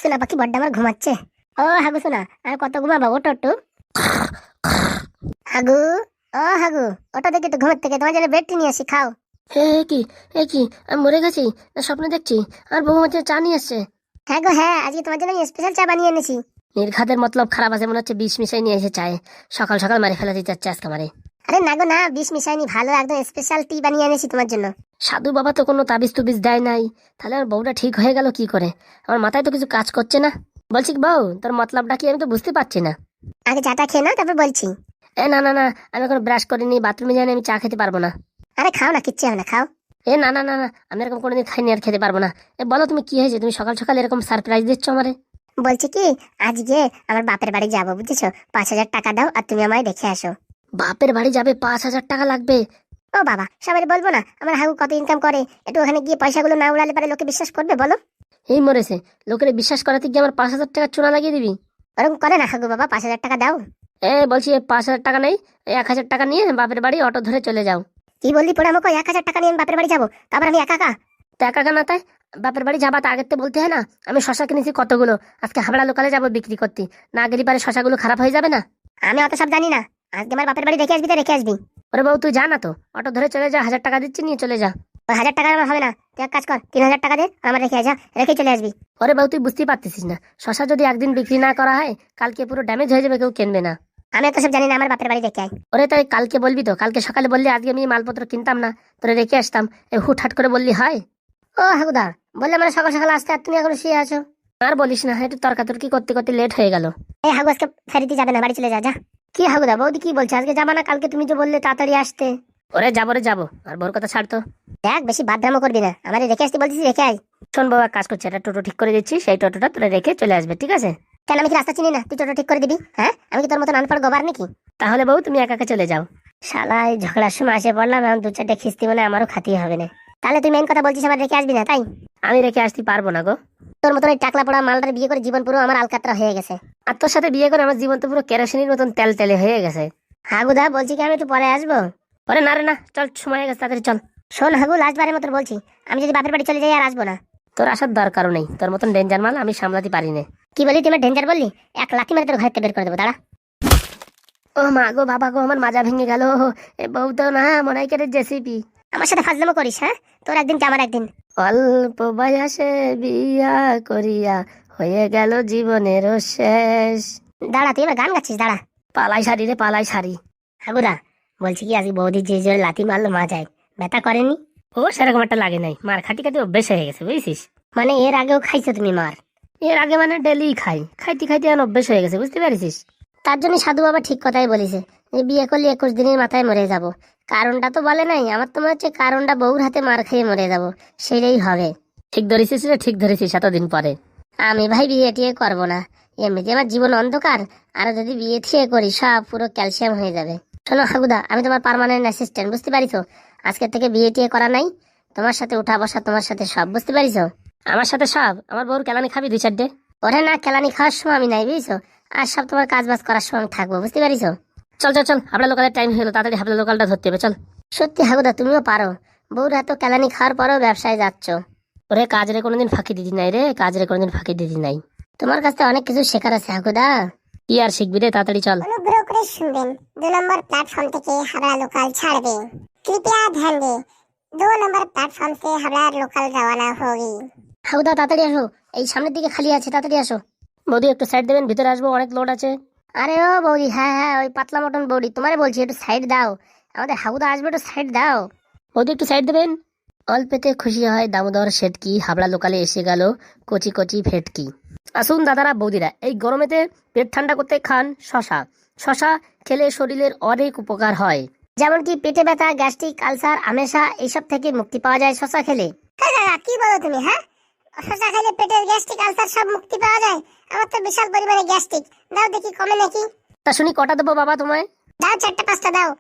সোনা পাখি বড্ড আমার ঘুমাচ্ছে। ও হাগু সোনা, আর কত ঘুমাবো, ওটো একটু। হাগু, ও হাগু, ওটা দেখে একটু ঘুমের থেকে, তোমার জন্য বেডটি নিয়ে আসি, খাও। হে কি, কি আমি মরে গেছি না স্বপ্ন দেখছি? আর বউ হচ্ছে চা নিয়ে আসছে। হ্যাঁ গো হ্যাঁ, আজকে তোমার জন্য স্পেশাল চা বানিয়ে এনেছি। নির্ঘাতের মতলব খারাপ আছে, মনে হচ্ছে বিষ মিশাই নিয়ে এসে চায়। সকাল সকাল মারি ফেলা দিতে চাচ্ছে আজকে মারে। আরে না গো না, বিষ মিশাইনি, ভালো একদম স্পেশাল টি বানিয়ে এনেছি তোমার জন্য। সাধু বাবা তো কোনো তাবিজ তুবিজ দেয় নাই, তাহলে আমার বউটা ঠিক হয়ে গেল কি করে? আমার মাথায় তো কিছু কাজ করছে না। বলছি কি বউ, তোর মতলবটা কি আমি তো বুঝতে পারছি না। আগে চাটা খেয়ে নাও, তারপর বলছি। এ না না না, আমি এখন ব্রাশ করিনি, বাথরুমে যাইনি, আমি চা খেতে পারবো না। আরে খাও না, কিচ্ছু হবে না, খাও। এ না না না না, আমি এরকম কোনোদিন খাইনি আর খেতে পারবো না। এ বলো তুমি কি হয়েছে, তুমি সকাল সকাল এরকম সারপ্রাইজ দিচ্ছ আমারে? বলছি কি, আজকে আমার বাপের বাড়ি যাবো, বুঝেছো? 5,000 টাকা দাও আর তুমি আমায় দেখে আসো। বাপের বাড়ি যাবে? 5,000 টাকা লাগবে? ও বাবা, সবাই বলবো না আমার হাগু কত ইনকাম করে? একটু ওখানে গিয়ে পয়সাগুলো না উড়ালে পারে লোকে বিশ্বাস করবে বলো? এই মরেছে, লোকের বিশ্বাস করাতে গিয়ে আমার 5,000 টাকা চুনা লাগিয়ে দিবি? ওরকম করে না হাগু বাবা, 5,000 টাকা দাও। বলছি 5,000 টাকা নেই, 1,000 টাকা নিয়ে বাপের বাড়ি অটো ধরে চলে যাও। কি বললি পড়ে আমাকে? 1,000 টাকা নিয়ে আমি বাপের বাড়ি যাবো, তারপর আমি একা একা? তো একা কেন তাই? বাপের বাড়ি যাবা তো আগের তো বলতে হয় না? আমি শশা কিনেছি কতগুলো, আজকে হাবড়া লোকালে যাবো বিক্রি করতে, না গেলি পারে শশাগুলো খারাপ হয়ে যাবে না। আমি অত সব জানি না, আজকে আমার বাপের বাড়ি রেখে আসবি তো রেখে আসবি। ওরে বউ তুই যা না তো, অটো ধরে চলে যা, 1,000 টাকা দিচ্ছি নিয়ে চলে যা। ওই 1,000 টাকা আমার হবে না, তুই এক কাজ কর, 3,000 টাকা দে, আর আমার রেখে আসা, রেখে চলে আসবি। ওরে বউ তুই বুঝতেই পারতেছিস না, শশা যদি একদিন বিক্রি না করা হয় কালকে পুরো ড্যামেজ হয়ে যাবে, কেউ কিনবে না। আমি এত সব জানি না, আমার বাপের বাড়ি রেখে আয়। ওরে তাই কালকে বলবি তো, কালকে সকালে বললি আজকে আমি মালপত্র কিনতাম না, তোরে রেখে আসতাম, হুটহাট করে বললি হয়? ও হাগুদা, বললে আমার সকাল সকাল আসতে, আর তুমি এখন শুয়ে আছো। আর বলিস না, একটু তর্কাতর্কি করতে করতে লেট হয়ে গেল। এই হাগু, আজকে ফেরিতে যাবে না, বাড়ি চলে যা যা। কি হাগুদা, বৌদি কি বলছে? আজকে যাবা না? কালকে তুমি যে বললে তাড়াতাড়ি আসতে। ওরে যাবো রে যাবো, আর বোর কথা ছাড়তো। দেখ, বেশি বাদরামো করবি না, আমারে রেখে আসতে বলছিস, রেখে আয়। শোন বাবা, কাজ করছে, একটা টোটো ঠিক করে দিচ্ছি, সেই টোটোটা তোরা রেখে চলে আসবে, ঠিক আছে? কেন, আমি কি রাস্তা চিনি না তুই টোটো ঠিক করে দিবি? হ্যাঁ, আমি কি তোর মতন আনপড় গোবার নাকি? তাহলে বউ তুমি একা একা চলে যাও। শালা, এই ঝগড়ার সময় আসে পড়লাম, এখন 2-4টে খিস্তি মানে আমারও খাতিয়ে হবে না। তাহলে তুই মেন কথা বলছিস, আমার রেখে আসবি না তাই? আমি রেখে আসতে পারবো না গো। তোর মতন এই টাকলা পড়া মালটার বিয়ে করে জীবন পুরো আমার আলকাতরা হয়ে গেছে। আর তোর সাথে বিয়ে করে আমার জীবন তো পুরো কেরোসিনের মতন তেল তেলে হয়ে গেছে। হাগুদা, বলছি কি আমি একটু পরে আসবো? ওরে না রে না, চল, সময় হয়ে গেছে, তাড়াতাড়ি চল। শোন হাগু, লাস্টবারের মতন বলছি, আমি যদি বাপের বাড়ি চলে যাই আর আসবো না। তোর আসার দরকারও নেই, তোর মতন ডেঞ্জার মাল আমি সামলাতে পারি না। কি বলি, তুমি ডেঞ্জার বললি? এক লাথি মেরে তোর ঘর থেকে বের করে দেবো, দাঁড়া। ও মা গো, বাবা গো, আমার মাজা ভেঙে গেল। এ বউ তো না, মনে হয় কেটে জেসিপি। আমার সাথে ফাজলামো করিস? হ্যাঁ, তোর একদিন কি আমার একদিন। অল্প বয়সে বিয়া করিয়া হয়ে গেল জীবনেরও শেষ। দাঁড়া, তুই এবার গান গাচ্ছিস, দাঁড়া। পালাই শাড়ি রে পালাই শাড়ি। হাগুদা, বলছি কি, আজকে বৌদি যে জোরে লাথি মারলো মাজায়, ব্যথা করেনি? ও সেরকম একটা লাগে নাই, মার খাটি খাটি অভ্যেস হয়ে গেছে বুঝছিস। মানে এর আগেও খাইছো তুমি মার? এর আগে মানে ডেলি খাই, খাইতে খাইতে এখন অভ্যেস হয়ে গেছে, বুঝতে পারছিস। তার জন্য সাধু বাবা ঠিক কথাই বলেছে, যে বিয়ে করলে 21 দিনের মাথায় মরে যাব। কারণটা তো বলে নাই, আমার তো মনে হচ্ছে কারণটা বউর হাতে মার খেয়ে মরে যাব, সেটাই হবে। ঠিক ধরেছিস রে, ঠিক ধরেছিস, এতদিন পরে। আমি ভাই বিয়ে টিয়ে করবো না, এমনিতে আমার জীবন অন্ধকার, আর যদি বিয়ে ঠিয়ে করি সব পুরো ক্যালসিয়াম হয়ে যাবে। শোনো হাগুদা, আমি তোমার পার্মানেন্ট অ্যাসিস্ট্যান্ট, বুঝতে পারিছো? আজকের থেকে বিয়ে টিয়ে করা নাই, তোমার সাথে উঠা বসা, তোমার সাথে সব, বুঝতে পারিছো? আমার সাথে সব? আমার বউর কেলানি খাবি 2-4টে? ওরে না, কেলানি খাওয়ার সময় আমি নাই, বুঝছো? আর সব তোমার কাজ বাজ করার সময় আমি থাকবো, বুঝতে পারিছো? চল চল চল, হাবড়া লোকালের টাইম হলো, তাড়াতাড়ি হাবড়া লোকালটা ধরতে হবে, চল। সত্যি হাগুদা, তুমিও পারো, বউর এত কেলানি খাওয়ার পরেও ব্যবসায় যাচ্ছ। ওরে কাজ রে কোনোদিন ফাঁকি দিদি নাই রে, কাজ রে কোনোদিন ফাঁকি দিদি নাই। তোমার কাছ থেকে অনেক কিছু শেখার আছে হাগুদা। কি আর শিখবি রে, তাড়াতাড়ি চল। অনুগ্রহ করে শুনবেন, 2 নম্বর প্ল্যাটফর্ম থেকে হাবড়া লোকাল ছাড়বে, কৃপয়া ধ্যান দে, 2 নম্বর প্ল্যাটফর্ম से হাবড়া লোকাল রওনা होगी। হাগুদা তাড়াতাড়ি আসো, এই সামনের দিকে খালি আছে, তাড়াতাড়ি আসো। বৌদি একটু সাইড দেবেন, ভিতরে আসবো, অনেক লোড আছে। আরে ও বৌদি, হ্যাঁ হ্যাঁ, ওই পাতলা মটন বৌদি, তোমারে বলছি একটু সাইড দাও, আমাদের হাগুদা আসবে, একটু সাইড দাও। বৌদি একটু সাইড দেবেন। অল্পেতে খুশি হয় দামোদর সেটকি, হাবড়া লোকালে এসে গেল কচি কচি ভেটকি। আসুন দাদারা বৌদিরা, এই গরমেতে পেট ঠান্ডা করতে খান শশা। শশা খেলে শরীরের অনেক উপকার হয়, যেমন কি পেটে ব্যথা, গ্যাস্ট্রিক, আলসার, আমেশা, এইসব থেকে মুক্তি পাওয়া যায় শশা খেলে। হ্যাঁ কি বলো তুমি? হ্যাঁ, শশা খেলে পেটের গ্যাস্ট্রিক, আলসার সব মুক্তি পাওয়া যায়? আমার তো বিশাল পরিমাণে গ্যাস্ট্রিক, দাও দেখি কমে নাকি। তা শুনি কটা দেবো বাবা তোমায়? দাও 4টা 5টা দাও।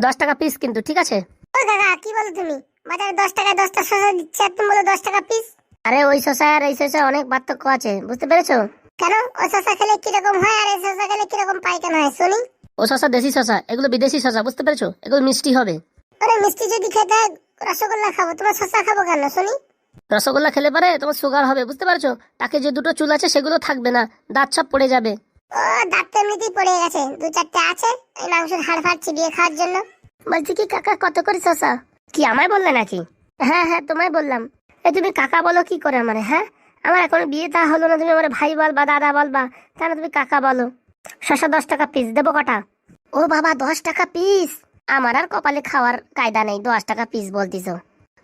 10 টাকা পিস কিন্তু, ঠিক আছে? ও কাকা, কি বলো তুমি? বাজারে 10 টাকায় 10টা শশা দিচ্ছে, আর তুমি বলো 10 টাকা পিস? আরে ওই শশা আর এই শশা অনেক পার্থক্য আছে, বুঝতে পেরেছো? কেন, ওই শশা খেলে কিরকম হয় আর এই শশা খেলে কিরকম পায়খানা হয় শুনি? ও শশা দেশি শশা, এগুলো বিদেশি শশা, বুঝতে পেরেছো? এগুলো মিষ্টি হবে। আরে মিষ্টি যদি খেতে হয়, রসগোল্লা খাবো, তোমার শশা খাবো কেন শুনি? রসগোল্লা খেলে পারে তোমার সুগার হবে, বুঝতে পারছো? টাকে যে দুটো চুল আছে সেগুলো থাকবে না, দাঁত সব পড়ে যাবে। ও দাঁত তো এমনিতেই পড়ে গেছে, দু চারটে আছে এই মাংসের হাড় ফাড় চিবিয়ে খাওয়ার জন্য। বলছি কি কাকা কত করে শশা? কি আমায় বললে নাকি? হ্যাঁ হ্যাঁ তোমায় বললাম। তুমি কাকা বলো কি করে আমারে? হ্যাঁ, আমার এখনো বিয়ে তা হলো না, তুমি আমার ভাই বলবা দাদা বলবা, কেন তুমি কাকা বলো? শশা 10 টাকা পিস, দেবো কটা? ও বাবা 10 টাকা পিস? আমার আর কপালে খাওয়ার কায়দা নেই, 10 টাকা পিস বলতিস।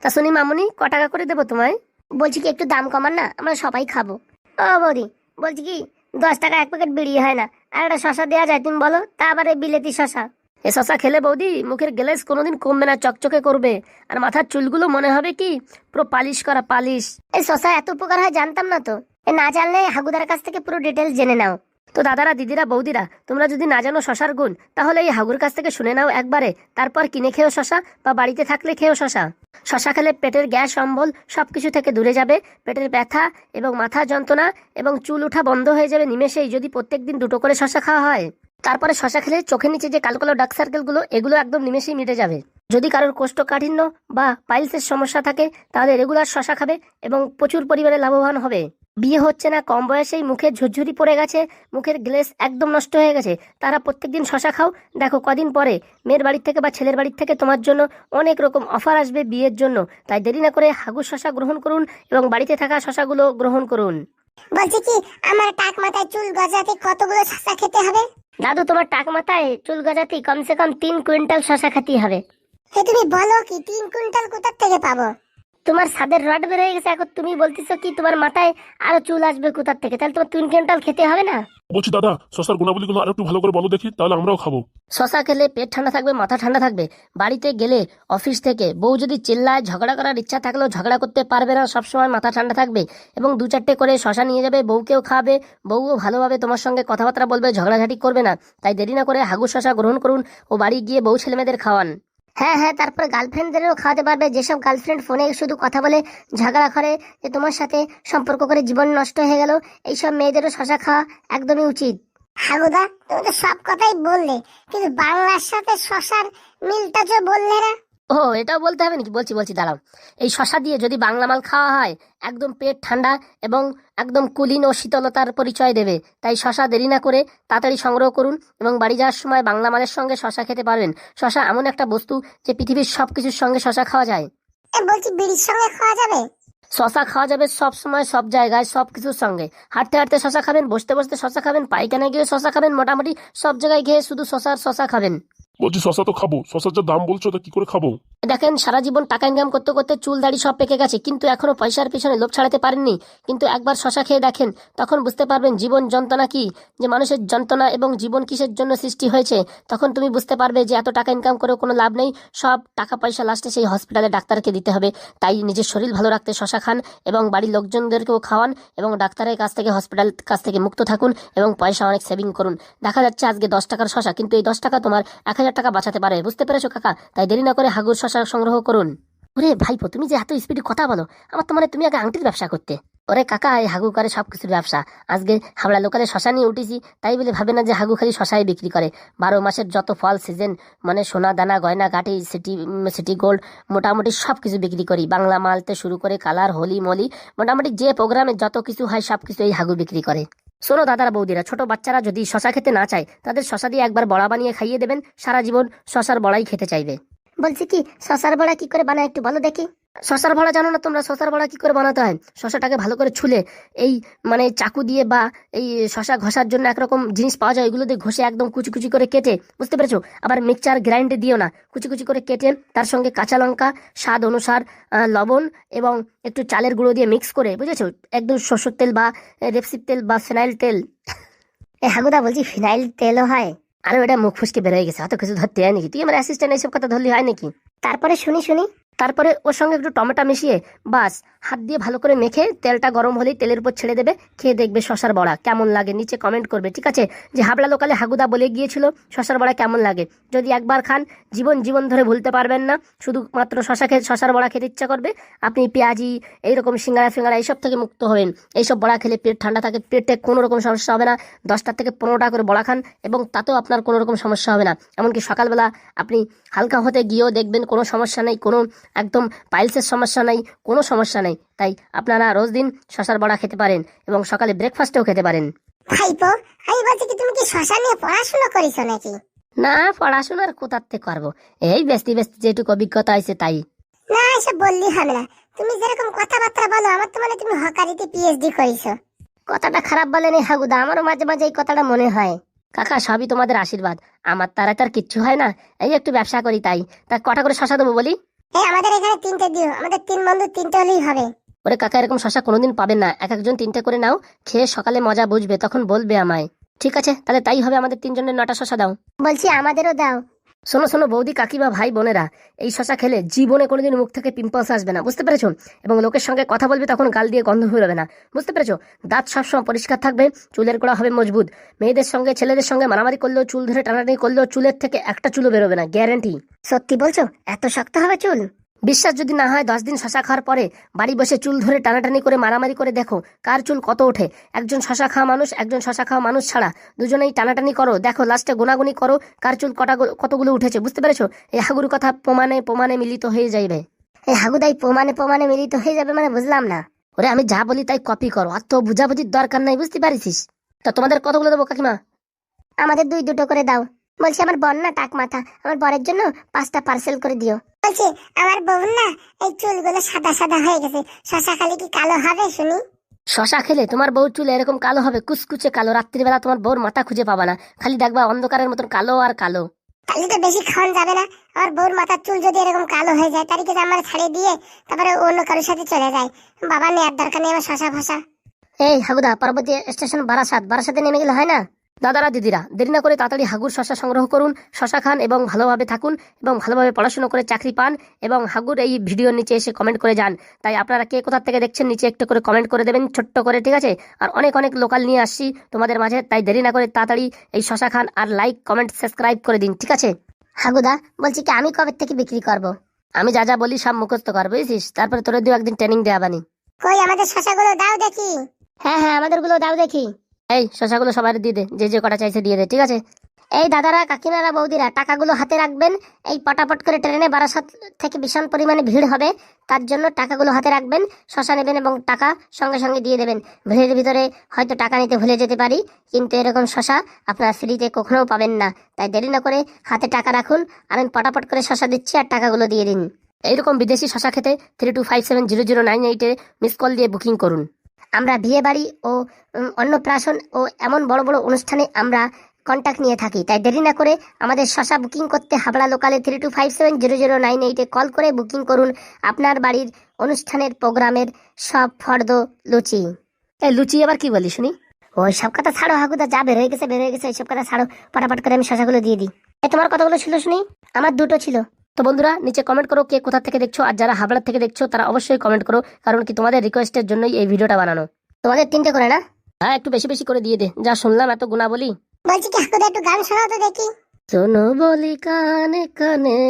তা শুনি মামুনি, ক টাকা করে দেবো তোমায়? বলছি কি একটু দাম কমান না, আমরা সবাই খাবো। ও বৌদি বলছি কি 10 টাকা এক প্যাকেট বিড়ি হয় না, আর একটা শশা দেওয়া যায় তুমি বলো, তা আবার এই বিলেতি শশা। এ শশা খেলে বৌদি মুখের গ্লেজ কোনোদিন কমবে না, চকচকে করবে, আর মাথার চুলগুলো মনে হবে কি পুরো পালিশ করা, পালিশ। এই শশা এত উপকার হয় জানতাম না তো, না জানলে হাগুদার কাছ থেকে পুরো ডিটেলস জেনে নাও। তো দাদারা, দিদিরা, বৌদিরা, তোমরা যদি না জানো শশার গুণ, তাহলে এই হাগুর কাছ থেকে শুনে নাও একবারে, তারপর কিনে খেও শশা, বা বাড়িতে থাকলে খেও শশা। শশা খেলে পেটের গ্যাস অম্বল সবকিছু থেকে দূরে যাবে, পেটের ব্যথা এবং মাথা যন্ত্রণা এবং চুল ওঠা বন্ধ হয়ে যাবে নিমেষেই, যদি প্রত্যেকদিন 2টো করে শশা খাওয়া হয়। তারপরে শশা খেলে চোখের নিচে যে কালো কালো ডার্ক সার্কেলগুলো, এগুলো একদম নিমেষেই মিটে যাবে। যদি কারোর কোষ্ঠকাঠিন্য বা পাইলসের সমস্যা থাকে, তাহলে রেগুলার শশা খাবে এবং প্রচুর পরিমাণে লাভবান হবে। বিয়ে হচ্ছে না, কম বয়সেই মুখে ঝুরঝুরি পড়ে গেছে, মুখের গ্লেস একদম নষ্ট হয়ে গেছে, তারা প্রত্যেকদিন শশা খাও, দেখো কদিন পরে মেয়ের বাড়ির থেকে বা ছেলের বাড়ির থেকে তোমার জন্য অনেক রকম অফার আসবে বিয়ের জন্য। তাই দেরি না করে হাগুর শশা গ্রহণ করুন এবং বাড়িতে থাকা শশাগুলো গ্রহণ করুন। বলছি কি আমার টাক মাথায় চুল গজাতে কতগুলো শশা খেতে হবে? দাদু তোমার টাক মাথায় চুল গজাতে কমসে কম 3 কুইন্টাল শশা খেতে হবে। হে তুমি বলো কি 3 কুইন্টাল কোথা থেকে পাবো? তোমার ছাদের রড বের হয়ে গেছে, এখন তুমি বলতেছো কি তোমার মাথায় আরো চুল আসবে কোথা থেকে? তাহলে তোমার 3 কুইন্টাল খেতে হবে না? বলছি দাদা, শশার গুণাবলীগুলো আর একটু ভালো করে বলো দেখি, তাহলে আমরাও খাবো। শশা খেলে পেট ঠান্ডা থাকবে, মাথা ঠান্ডা থাকবে। বাড়িতে গেলে অফিস থেকে বউ যদি চিল্লায়, ঝগড়া করার ইচ্ছা থাকলেও ঝগড়া করতে পারবে না, সবসময় মাথা ঠান্ডা থাকবে। এবং 2-4টে করে শশা নিয়ে যাবে, বউকেও খাওয়াবে, বউও ভালোভাবে তোমার সঙ্গে কথাবার্তা বলবে, ঝগড়াঝাটি করবে না। তাই দেরি না করে হাগুর শশা গ্রহণ করুন ও বাড়ি গিয়ে বউ ছেলেমেয়েদের খাওয়ান। হ্যাঁ হ্যাঁ, তারপরে গার্লফ্রেন্ডদেরও খাওয়াতে পারবে, যেসব গার্লফ্রেন্ড ফোনে শুধু কথা বলে ঝগড়া করে, যে তোমার সাথে সম্পর্ক করে জীবন নষ্ট হয়ে গেল, এইসব মেয়েদেরও শশা খাওয়া একদমই উচিত। হাগুদা তুমি তো সব কথাই বললে, কিন্তু বাংলার সাথে শশার মিলটা যে বললে না। ও, এটাও বলতে হবে নাকি? বলছি বলছি, দাঁড়াও। এই শশা দিয়ে যদি বাংলা মাল খাওয়া হয়, একদম পেট ঠান্ডা এবং একদম কুলিন ও শীতলতার পরিচয় দেবে। তাই শশা দেরি না করে তাড়াতাড়ি সংগ্রহ করুন এবং বাড়ি যাওয়ার সময় বাংলা মালের সঙ্গে শশা খেতে পারবেন। শশা এমন একটা বস্তু যে পৃথিবীর সবকিছুর সঙ্গে শশা খাওয়া যায়। বলছি বিড়ির সঙ্গে খাওয়া যাবে? শশা খাওয়া যাবে সব সময়, সব জায়গায়, সব কিছুর সঙ্গে। হাঁটতে হাঁটতে শশা খাবেন, বসতে বসতে শশা খাবেন, পায়খানায় গিয়ে শশা খাবেন, মোটামুটি সব জায়গায় গিয়ে শুধু শশা খাবেন। বলছি শশা তো খাবো, শশার যা দাম বলছো তা কি করে খাবো? দেখেন, সারা জীবন টাকা ইনকাম করতে করতে চুল দাড়ি সব পেকে গেছে, কিন্তু এখনো পয়সার পিছনে লোভ ছাড়াতে পারেননি। কিন্তু একবার শশা খেয়ে দেখেন, তখন বুঝতে পারবেন জীবন যন্ত্রণা কি, যে মানুষের যন্ত্রণা এবং জীবন কিসের জন্য সৃষ্টি হয়েছে। তখন তুমি বুঝতে পারবে যে এত টাকা ইনকাম করেও কোনো লাভ নেই, সব টাকা পয়সা লাস্টে সেই হসপিটালে ডাক্তারকে দিতে হবে। তাই নিজের শরীর ভালো রাখতে শশা খান এবং বাড়ির লোকজনদেরকেও খাওয়ান এবং ডাক্তারের কাছ থেকে, হসপিটাল কাছ থেকে মুক্ত থাকুন এবং পয়সা অনেক সেভিং করুন। দেখা যাচ্ছে আজকে 10 টাকার শশা, কিন্তু এই 10 টাকা তোমার 1000 টাকা বাঁচাতে পারে, বুঝতে পেরেছো কাকা? তাই দেরি না করে হাগুর শশা সংগ্রহ করুন। ওরে ভাইপো, তুমি যে এত স্পিডে কথা বলো, আমার তো মানে তুমি আগে আংটির ব্যবসা করতে। ওরে কাকা, এই হাগু করে সবকিছুর ব্যবসা। আজকে হাবড়া লোকালে শশা নিয়ে উঠেছি, তাই বলে ভাবে না যে হাগু খালি শশাই বিক্রি করে। 12 মাসের যত ফল সিজন, মানে সোনা দানা গয়না গাটি, সিটি গোল্ড, মোটামুটি সব কিছু বিক্রি করি। বাংলা মালতে শুরু করে কালার, হোলি মলি, মোটামুটি যে প্রোগ্রামে যত কিছু হয় সব কিছু এই হাগু বিক্রি করে। শোনো দাদারা, বৌদিরা, ছোট বাচ্চারা যদি শশা খেতে না চায়, তাদের শশা দিয়ে একবার বড়া বানিয়ে খাইয়ে দেবেন, সারা জীবন শশার বড়াই খেতে চাইবে। বলছি কি শশার বড়া কি করে বানায় একটু বলো দেখি। শশার বড়া জানো না তোমরা? শশার বড়া কি করে বানাতে হয়? শশাটাকে ভালো করে ছুলে, এই মানে চাকু দিয়ে বা এই শশা ঘষার জন্য একরকম জিনিস পাওয়া যায়, ওইগুলো দিয়ে ঘষে একদম কুচি কুচি করে কেটে, বুঝতে পেরেছো? আবার মিক্সচার গ্রাইন্ডে দিও না, কুচি কুচি করে কেটে তার সঙ্গে কাঁচা লঙ্কা, স্বাদ অনুসার লবণ এবং একটু চালের গুঁড়ো দিয়ে মিক্স করে, বুঝেছো? একদম সরষের তেল বা রেপসিপ তেল বা ফিনাইল তেল। হাগুদা বলছি ফিনাইল তেলও হয়? আরে ওটা মুখ ফুসকে বেরোয় গেছে, অত কিছু ধরতে হয় নাকি? তুই আমার অ্যাসিস্ট্যান্ট, এইসব কথা ধরলি হয় নাকি? তারপরে শুনি। তারপরে ওর সঙ্গে একটু টমেটো মিশিয়ে বাস হাত দিয়ে ভালো করে মেখে, তেলটা গরম হলেই তেলের উপর ছেড়ে দেবে, খেয়ে দেখবে শশার বড়া কেমন লাগে। নিচে কমেন্ট করবে, ঠিক আছে? যে হাবড়া লোকালে হাগুদা বলে গিয়েছিল শশার বড়া কেমন লাগে। যদি একবার খান, জীবন ধরে ভুলতে পারবেন না। শুধুমাত্র শশার বড়া খেতে ইচ্ছা করবে। আপনি পেঁয়াজি, এইরকম সিঙ্গারা ফিঙ্গারা এইসব থেকে মুক্ত হবেন। এইসব বড়া খেলে পেট ঠান্ডা থাকে, পেটে কোনো রকম সমস্যা হবে না। 10টা থেকে 15টা করে বড়া খান এবং তাতেও আপনার কোনো রকম সমস্যা হবে না। এমনকি সকালবেলা আপনি হালকা হতে গিয়েও দেখবেন কোনো সমস্যা নেই, কোনো একদম পাইলসের সমস্যা নাই, কোনো সমস্যা নেই। তাই আপনারা রোজ দিন শশার বড়া খেতে পারেন এবং সকালে ব্রেকফাস্টেও খেতে পারেন। ভাইপো, আমি বলছি কি তুমি কি শশা নিয়ে পড়াশোনা করিছো নাকি? না, পড়াশোনার কোথাতে করবো, এই ব্যস্তি ব্যস্তি যেটুকু অভিজ্ঞতা আছে তাই। না, এসব বললি হবে না। তুমি যেরকম কথাবার্তা বলো আমার তো মানে তুমি হকারিতে পিএইচডি করিছো। কথাটা খারাপ বলেনি হাগুদা, আমারও মাঝে মাঝে এই কথাটা মনে হয়। কাকা, সবই তোমাদের আশীর্বাদ, আমার তারা তার কিচ্ছু হয় না, এই একটু ব্যবসা করি তাই। তা কটা করে শশা দেবো বলি? এই আমাদের এখানে 3টে দিও, আমাদের 3 বন্ধু 3টে হলেই হবে। ওরে কাকা, এরকম শশা কোনোদিন পাবেন না, এক একজন 3টে করে নাও, খেয়ে সকালে মজা বুঝবে, তখন বলবে আমায়। ঠিক আছে, তাহলে তাই হবে, আমাদের 3জনের 9টা শশা দাও। বলছি আমাদেরও দাও। শোনো শোনো বৌদি, কাকিমা, ভাই বোনেরা, এই শশা খেলে জীবনে কোনোদিন মুখ থেকে পিম্পলস আসবে না, বুঝতে পেরেছো? এবং লোকের সঙ্গে কথা বলবে তখন গাল দিয়ে গন্ধ বেরোবে না, বুঝতে পেরেছো? দাঁত সবসময় পরিষ্কার থাকবে, চুলের গোড়া হবে মজবুত, মেয়েদের সঙ্গে ছেলেদের সঙ্গে মারামারি করলেও, চুল ধরে টানাটানি করলেও চুলের থেকে একটা চুলও বেরোবে না, গ্যারান্টি। সত্যি বলছো? এত শক্ত হবে চুল? বিশ্বাস যদি না হয় 10 দিন শশা খাওয়ার পরে বাড়ি বসে চুল ধরে টানাটানি করে মারামারি করে দেখো কার চুল কত ওঠে। একজন শশা খাওয়া মানুষ, একজন শশা খাওয়া মানুষ ছাড়া দুজনেই টানাটানি করো, দেখো লাস্টে গোনাগুনি করো কার চুল কতগুলো উঠেছে, বুঝতে পেরেছো? এই হাগুর কথা প্রমাণে প্রমাণে মিলিত হয়ে যাইবে। এই হাগুদাই প্রমাণে প্রমাণে মিলিত হয়ে যাবে মানে বুঝলাম না। ওরে আমি যা বলি তাই কপি করো, অত বুঝাবুঝির দরকার নাই, বুঝতে পারিস? তা তোমাদের কতগুলো দেবো কাকিমা? আমাদের 2 করে দাও। বলছি আমার বোন না টাক মাথা, আমার বরের জন্য 5টা পার্সেল করে দিও। বলছি আমার বোন না এই চুলগুলো সাদা সাদা হয়ে গেছে, শশা খালি কি কালো হবে শুনি? শশা খেলে তোমার বউ চুল এরকম কালো হবে, কুচকুচে কালো, রাত্রিবেলা তোমার বউর মাথা খুঁজে পাবা না, খালি দেখবা অন্ধকারের মতন কালো আর কালো। তাহলে তো বেশি খাওয়ান যাবে না। আমার বউর মাথার চুল যদি এরকম কালো হয়ে যায় তারিখে আমার ছাড়িয়ে দিয়ে তারপরে অন্য কারোর সাথে চলে যায়, বাবা নেওয়ার দরকার নেই আমার শশা ফসা। এই হাগুদা, পরবর্তী স্টেশন বারাসাতে নেমে গেলে হয় না? দাদারা দিদিরা, দেরি না করে তাড়াতাড়ি হাগুর শশা সংগ্রহ করুন, শশা খান এবং ভালোভাবে থাকুন এবং ভালোভাবে পড়াশোনা করে চাকরি পান এবং হাগুর এই ভিডিওর নিচে এসে কমেন্ট করে যান। তাই আপনারা কে কোথা থেকে দেখছেন নিচে একটু করে কমেন্ট করে দেবেন, ছোট্ট করে, ঠিক আছে? আর অনেক অনেক লোকাল নিয়ে আসছি তোমাদের মাঝে, তাই দেরি না করে তাড়াতাড়ি এই শশা খান আর লাইক কমেন্ট সাবস্ক্রাইব করে দিন, ঠিক আছে? হাগুদা বলছি কি আমি কবে থেকে বিক্রি করব? আমি যা যা বলি সব মুখস্থ কর, বুঝেছিস? তারপরে তোর 2 একদিন ট্রেনিং দেওয়া বানি। কই আমাদের শশাগুলো দাও দেখি। হ্যাঁ হ্যাঁ, আমাদের গুলো দাও দেখি। এই শশাগুলো সবাই দিয়ে দে, যে যে কটা চাইছে দিয়ে দে, ঠিক আছে? এই দাদারা কাকিমারা বৌদিরা টাকাগুলো হাতে রাখবেন। এই পটাপট করে ট্রেনে বারাসাত থেকে ভীষণ পরিমাণে ভিড় হবে, তার জন্য টাকাগুলো হাতে রাখবেন, শশা নেবেন এবং টাকা সঙ্গে সঙ্গে দিয়ে দেবেন। ভিড়ের ভিতরে হয়তো টাকা নিতে ভুলে যেতে পারি, কিন্তু এরকম শশা আপনারা ফ্রিতে কখনোও পাবেন না। তাই দেরি না করে হাতে টাকা রাখুন, আমি পটাপট করে শশা দিচ্ছি আর টাকাগুলো দিয়ে দিন। এইরকম বিদেশি শশা খেতে 32570098 মিস কল দিয়ে বুকিং করুন। আমরা বিয়ে বাড়ি ও অন্নপ্রাশন ও এমন বড় বড় অনুষ্ঠানে আমরা কন্ট্যাক্ট নিয়ে থাকি, তাই দেরি না করে আমাদের শশা বুকিং করতে হাবড়া লোকালে 32570098 কল করে বুকিং করুন আপনার বাড়ির অনুষ্ঠানের প্রোগ্রামের সব ফর্দ লুচি। এই লুচি আবার কি বলি শুনি? ওই সব কথা ছাড়ো হাগুদা, যা বের হয়ে গেছে ওইসব কথা ছাড়ো, পটাপট করে আমি শশাগুলো দিয়ে দিই। তোমার কতগুলো ছিল শুনি? আমার 2টো ছিল। তো বন্ধুরা নিচে কমেন্ট করো কে কোথা থেকে দেখছো, আর যারা হাবড়া থেকে দেখছো তারা অবশ্যই কমেন্ট করো, কারণ কি তোমাদের রিকোয়েস্টের জন্যই এই ভিডিওটা বানানো। তোমাদের 3টে করে না? হ্যাঁ, একটু বেশি বেশি করে দিয়ে দে, যা শুনলাম এত গুণা বলি। বলছি কি হাগুদা একটু গান শোনাও তো দেখি। শোনো বলি কানে কানে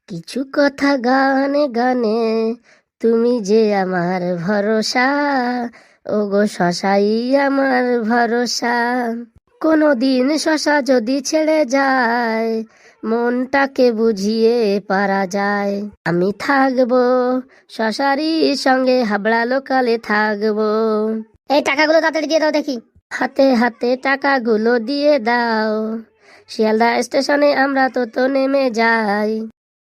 কিছু কথা গানে গানে, তুমি যে আমার ভরসা, ও গো শশাই আমার ভরসা। কোনো দিন শশা যদি ছেড়ে যায় মনটাকে বুঝিয়ে পারা যায়, আমি থাকবো শশারই সঙ্গে, হাবড়া লোকালে থাকবো। এই টাকাগুলো তাড়াতাড়ি দিয়ে দাও দেখি। হাতে হাতে টাকাগুলো দিয়ে দাও, শিয়ালদা স্টেশনে আমরা তো নেমে যাই।